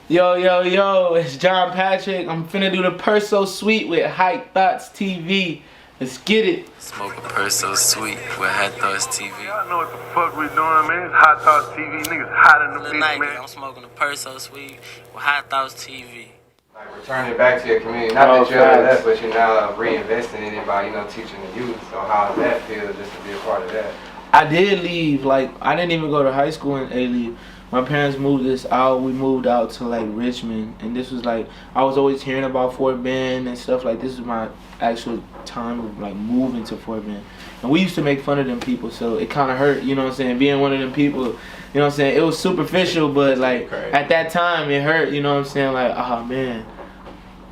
Yo, yo, yo, it's John Patrick. I'm finna do the Purse So Sweet with Hype Thoughts TV. Let's get it. Smoke a purse so sweet with Hot Thoughts TV. Y'all know what the fuck we doing, man. It's Hot Thoughts TV. Niggas hot in the bitch, Tonight, man. I'm smoking a purse so sweet with Hot Thoughts TV. Like returning back to your community, not that you're left, but you're now reinvesting in it by, teaching the youth. So how does that feel just to be a part of that? I did leave. Like, I didn't even go to high school in Alief. My parents moved us out. We moved out to like Richmond, and this was like I was always hearing about Fort Bend and stuff. Like, this is my actual time of like moving to Fort Bend, and we used to make fun of them people, so it kind of hurt. You know what I'm saying? Being one of them people, you know what I'm saying? It was superficial, but like at that time it hurt. You know what I'm saying? Like, oh man,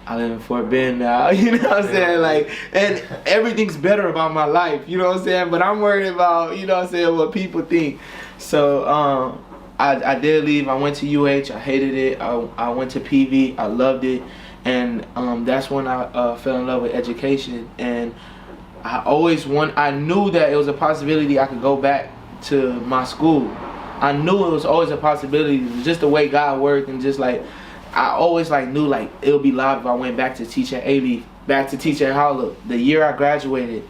I live in Fort Bend now, you know what I'm saying? Like, and everything's better about my life, you know what I'm saying? But I'm worried about, you know what I'm saying, what people think. So, I did leave. I went to UH. I hated it. I went to PV. I loved it. And that's when I fell in love with education. And I knew that it was a possibility I could go back to my school. I knew it was always a possibility, just the way God worked, and just like, I always like knew like it would be live if I went back to teach at Alief, back to teach at Holla. The year I graduated,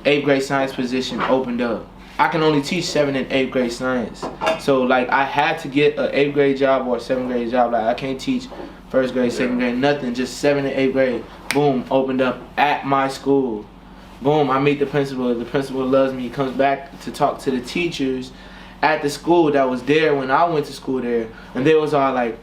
8th grade science position opened up. I can only teach 7th and 8th grade science. So like I had to get an 8th grade job or a 7th grade job. Like I can't teach 1st grade, 2nd grade, nothing. Just 7th and 8th grade. Boom, opened up at my school. Boom, I meet the principal. The principal loves me. He comes back to talk to the teachers at the school that was there when I went to school there. And they was all like,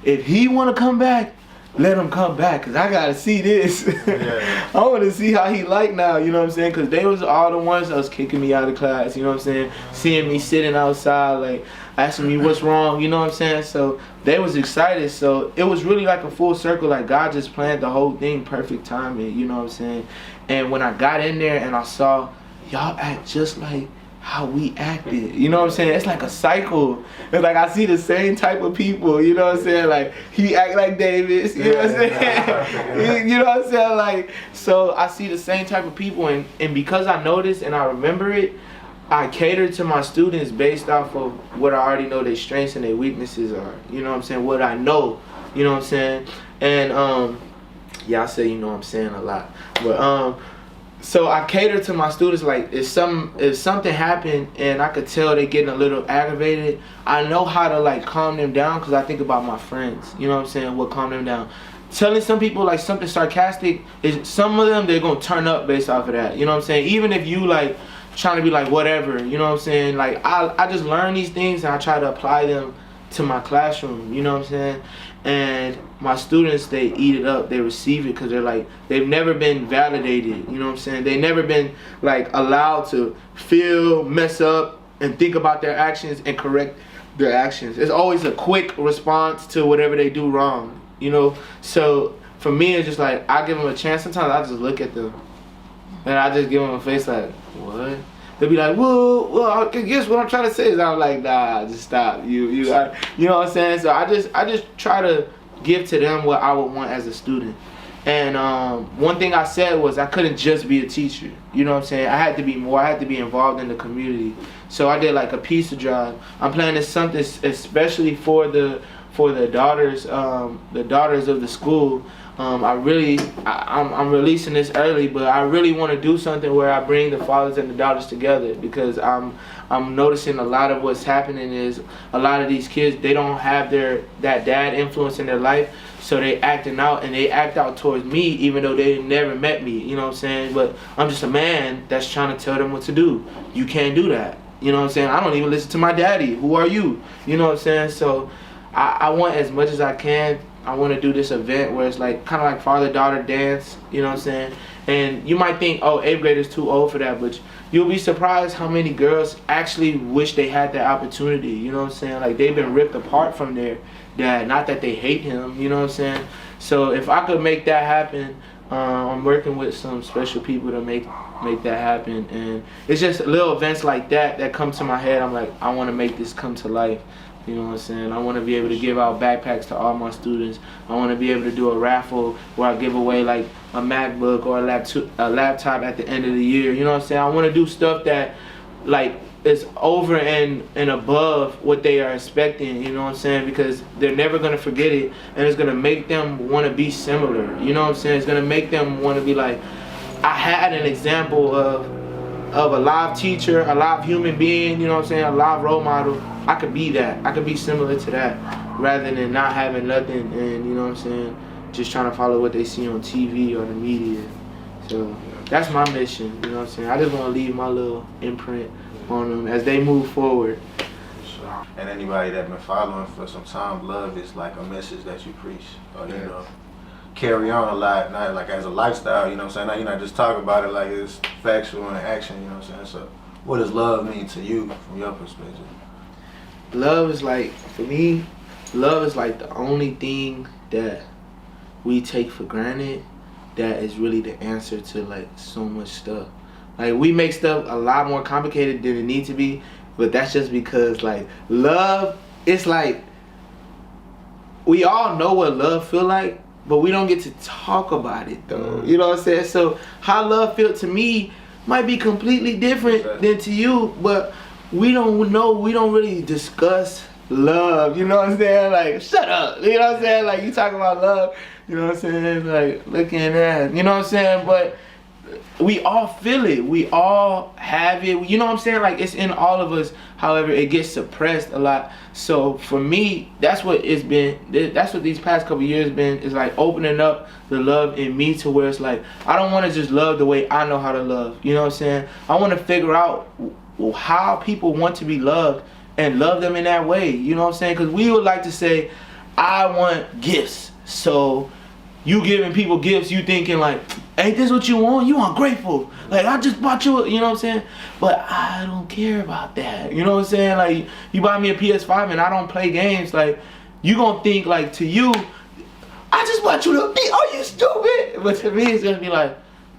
if he want to come back, let him come back, because I got to see this. Yeah. I want to see how he like now, you know what I'm saying? Because they was all the ones that was kicking me out of class, you know what I'm saying? Seeing me sitting outside, like, asking me what's wrong, you know what I'm saying? So they was excited. So it was really like a full circle. Like, God just planned the whole thing, perfect timing, you know what I'm saying? And when I got in there and I saw y'all act just like how we acted, you know what I'm saying? It's like a cycle. It's like I see the same type of people, you know what I'm saying? Like, he act like Davis, you know what I'm saying? You know what I'm saying? Like, so I see the same type of people, and because I know this and I remember it, I cater to my students based off of what I already know their strengths and their weaknesses are, you know what I'm saying? What I know, you know what I'm saying? And yeah, I say you know what I'm saying a lot, but so I cater to my students. Like, if something happened and I could tell they getting a little aggravated, I know how to like calm them down, because I think about my friends, you know what I'm saying, what calm them down. Telling some people like something sarcastic, is some of them they're gonna turn up based off of that, you know what I'm saying? Even if you like trying to be like whatever, you know what I'm saying? Like, I just learn these things and I try to apply them to my classroom, you know what I'm saying? And my students, they eat it up, they receive it, because they're like, they've never been validated, you know what I'm saying? They never been like allowed to feel, mess up, and think about their actions and correct their actions. It's always a quick response to whatever they do wrong, you know? So for me, it's just like, I give them a chance. Sometimes I just look at them and I just give them a face like, what? They'll be like, well, I guess what I'm trying to say is, I'm like, nah, just stop. You know what I'm saying? So I just try to give to them what I would want as a student. And one thing I said was I couldn't just be a teacher. You know what I'm saying? I had to be more. I had to be involved in the community. So I did like a pizza drive. I'm planning something especially for the daughters of the school. I'm releasing this early, but I really want to do something where I bring the fathers and the daughters together, because I'm noticing a lot of what's happening is a lot of these kids, they don't have that dad influence in their life, so they acting out, and they act out towards me even though they never met me, you know what I'm saying? But I'm just a man that's trying to tell them what to do. You can't do that, you know what I'm saying? I don't even listen to my daddy. Who are you? You know what I'm saying? So I want as much as I can. I want to do this event where it's like kind of like father-daughter dance, you know what I'm saying? And you might think, oh, 8th grade is too old for that, but you'll be surprised how many girls actually wish they had that opportunity, you know what I'm saying? Like, they've been ripped apart from their dad, not that they hate him, you know what I'm saying? So if I could make that happen, I'm working with some special people to make that happen, and it's just little events like that come to my head. I'm like, I want to make this come to life. You know what I'm saying? I want to be able to give out backpacks to all my students. I want to be able to do a raffle where I give away like a MacBook or a laptop at the end of the year. You know what I'm saying? I want to do stuff that like is over and above what they are expecting, you know what I'm saying? Because they're never gonna forget it, and it's gonna make them want to be similar, you know what I'm saying? It's gonna make them want to be like, I had an example of a live teacher, a live human being, you know what I'm saying, a live role model. I could be that. I could be similar to that, rather than not having nothing and, you know what I'm saying, just trying to follow what they see on TV or the media. So that's my mission, you know what I'm saying? I just want to leave my little imprint on them as they move forward. And anybody that been following for some time, love is like a message that you preach, or you know, carry on a lot, not like as a lifestyle, you know what I'm saying? Now you're not just talking about it like it's factual and action, you know what I'm saying? So what does love mean to you from your perspective? Love is like, for me, love is like the only thing that we take for granted that is really the answer to like so much stuff. Like, we make stuff a lot more complicated than it needs to be, but that's just because like love, it's like we all know what love feel like, but we don't get to talk about it though. You know what I'm saying? So how love feel to me might be completely different than to you, but we don't know, we don't really discuss love, you know what I'm saying? Like, shut up, you know what I'm saying? Like, you talking about love, you know what I'm saying? Like, looking at, you know what I'm saying? But we all feel it, we all have it, you know what I'm saying? Like, it's in all of us. However, it gets suppressed a lot. So for me, that's what it's been, that's what these past couple years been, is like opening up the love in me to where it's like, I don't want to just love the way I know how to love, you know what I'm saying? I want to figure out how people want to be loved and love them in that way, you know what I'm saying? Because we would like to say, I want gifts. So you giving people gifts, you thinking like, ain't this what you want? You ungrateful. Like, I just bought you, you know what I'm saying? But I don't care about that. You know what I'm saying? Like, you buy me a PS5 and I don't play games. Like, you gonna think like, to you, I just want you to be, are you stupid? But to me, it's gonna be like,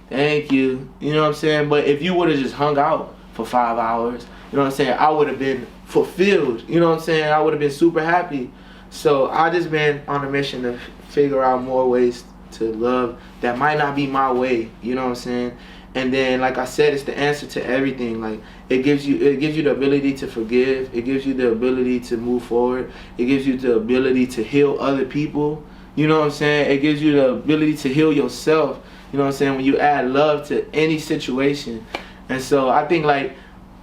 thank you. You know what I'm saying? But if you would have just hung out for 5 hours, you know what I'm saying, I would have been fulfilled. You know what I'm saying? I would have been super happy. So I just been on a mission to figure out more ways to love that might not be my way, you know what I'm saying? And then, like I said, it's the answer to everything. Like, it gives you the ability to forgive, it gives you the ability to move forward, it gives you the ability to heal other people, you know what I'm saying? It gives you the ability to heal yourself, you know what I'm saying, when you add love to any situation. And so I think, like,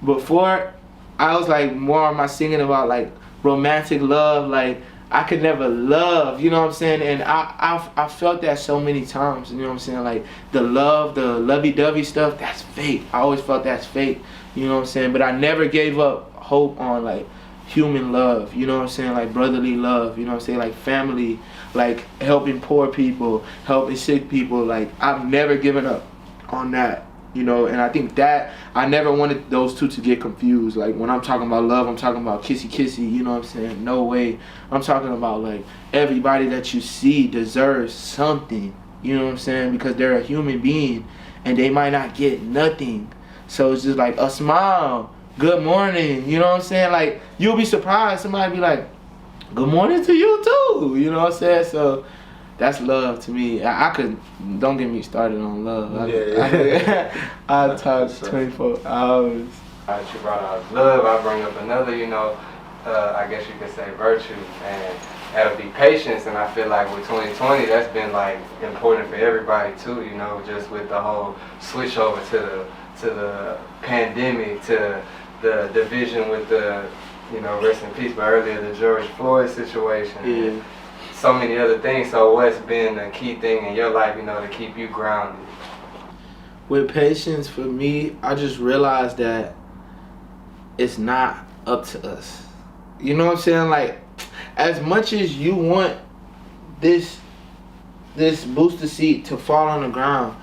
before I was like more on my singing about like romantic love, like I could never love, you know what I'm saying? And I felt that so many times, you know what I'm saying? Like, the love, the lovey-dovey stuff, that's fake. I always felt that's fake, you know what I'm saying? But I never gave up hope on like human love, you know what I'm saying? Like brotherly love, you know what I'm saying? Like family, like helping poor people, helping sick people. Like, I've never given up on that. You know, and I think that I never wanted those two to get confused. Like, when I'm talking about love, I'm talking about kissy kissy, you know what I'm saying? No way. I'm talking about like everybody that you see deserves something, you know what I'm saying? Because they're a human being and they might not get nothing. So it's just like a smile, good morning, you know what I'm saying? Like, you'll be surprised, somebody be like, good morning to you too, you know what I'm saying? So that's love to me. I could, don't get me started on love. I talk 24 hours. Alright, you brought out love. I bring up another, you know, I guess you could say virtue, and that'll be patience. And I feel like with 2020, that's been like important for everybody too. You know, just with the whole switch over to the pandemic, to the division with the, you know, rest in peace, but earlier the George Floyd situation. Yeah. So many other things. So what's been the key thing in your life, you know, to keep you grounded? With patience, for me, I just realized that it's not up to us. You know what I'm saying? Like, as much as you want this booster seat to fall on the ground,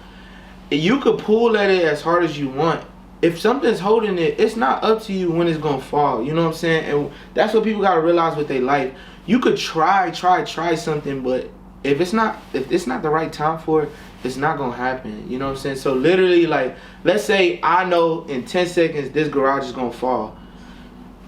you could pull at it as hard as you want. If something's holding it, it's not up to you when it's gonna fall. You know what I'm saying? And that's what people gotta realize with their life. You could try something, but if it's not the right time for it, it's not gonna happen. You know what I'm saying? So literally, like, let's say I know in 10 seconds this garage is gonna fall.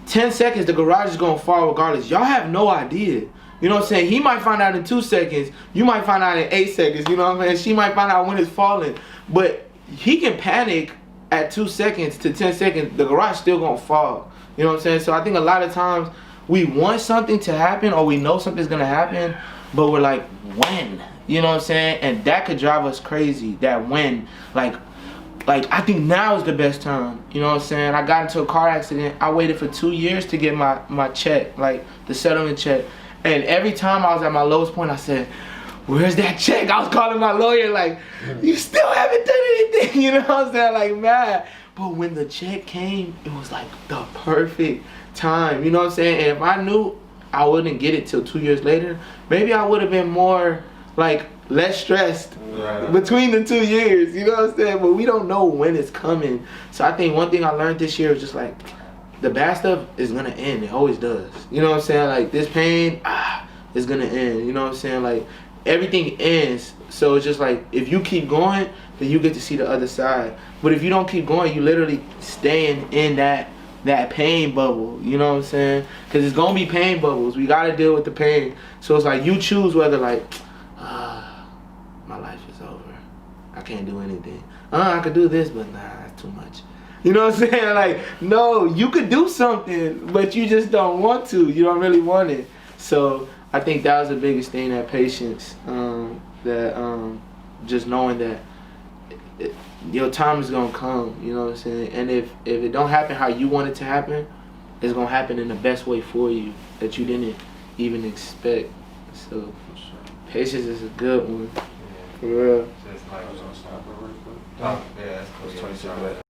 10 seconds, the garage is gonna fall regardless. Y'all have no idea. You know what I'm saying? He might find out in 2 seconds. You might find out in 8 seconds. You know what I'm saying? She might find out when it's falling. But he can panic at 2 seconds to 10 seconds, the garage still gonna fall. You know what I'm saying? So I think a lot of times we want something to happen or we know something's gonna happen, but we're like, when? You know what I'm saying? And that could drive us crazy, that when. Like I think now is the best time. You know what I'm saying? I got into a car accident. I waited for 2 years to get my check, like the settlement check. And every time I was at my lowest point, I said, where's that check? I was calling my lawyer like, you still haven't done anything. You know what I'm saying? Like, mad. But when the check came, it was like the perfect time. You know what I'm saying? And if I knew I wouldn't get it till 2 years later, maybe I would have been more, like, less stressed between the 2 years. You know what I'm saying? But we don't know when it's coming. So I think one thing I learned this year is just like, the bad stuff is gonna end. It always does. You know what I'm saying? Like, this pain, is gonna end. You know what I'm saying? Like, everything ends. So it's just like, if you keep going, then you get to see the other side. But if you don't keep going, you literally staying in that pain bubble. You know what I'm saying? Because it's gonna be pain bubbles. We gotta deal with the pain. So it's like, you choose whether like, my life is over. I can't do anything. I could do this, but nah, that's too much. You know what I'm saying? Like, no, you could do something, but you just don't want to. You don't really want it. So I think that was the biggest thing, that patience. Just knowing that your time is gonna come. You know what I'm saying? And if it don't happen how you want it to happen, it's gonna happen in the best way for you that you didn't even expect. So patience is a good one. For real. Just like, I was gonna stop it real quick. yeah, that's cool. It's 26 left.